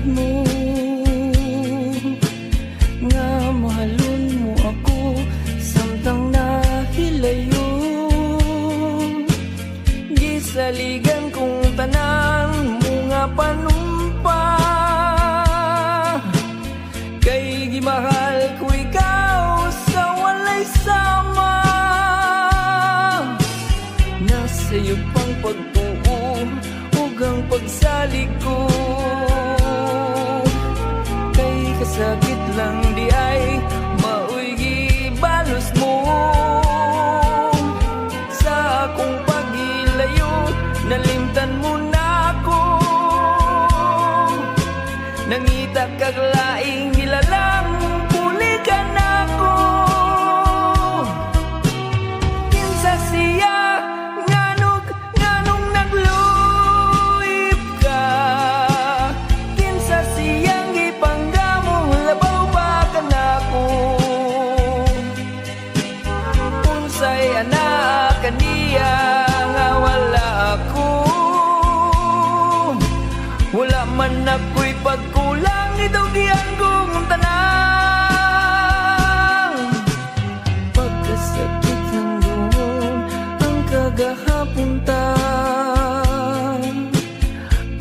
mo nga mahalon mo ako samtang nahilayo. Gisaligan kong tanan mo nga panumpa, kay gimahal ko ikaw sa walay sama. Nasa'yo pang pagtuo ug ang pagsalig ko, sakit lang di ay maoy gibalos mo. Sa akong paghilayo nalimtan mo na ako, nangita kag laing nilalang pulikan ako. Kinsa siya nganong nagluip ka, kinsa siyang kaniya nga wala ako. Wala man ako'y pagkulang, idugyan kong tanang. Pagkasakit hanggang ang kagahapon ta,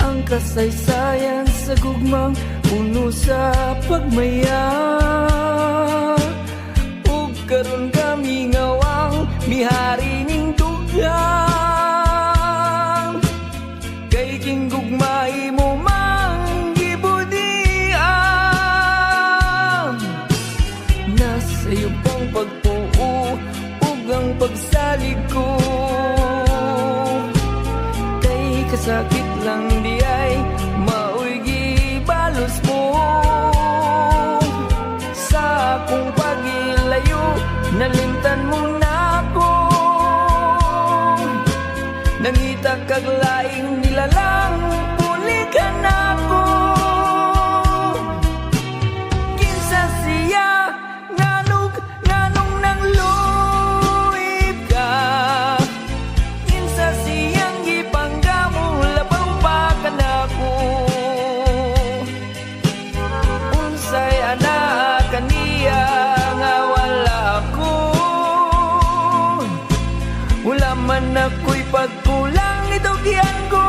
ang kasaysayan sa gugmang puno sa pagmaya. Ug karon kami ngawang mihari ning dugang, kay kinggugmay mo mang gibudian. Nasa'yo pang pagtuo ug ang pagsalig ko, kay kasakit lang di ay maoy gibalos mo. Sa akong paghilayo nalimtan mo na ako, nangita kag laing nilalang pulikan ako. Kinsa siya nganong nangluip ka, kinsa siyang gipanggamo labaw pa ka nako. Unsay anak kaniya nga wala ako, wala man ako'y pagkulang, idugyan ko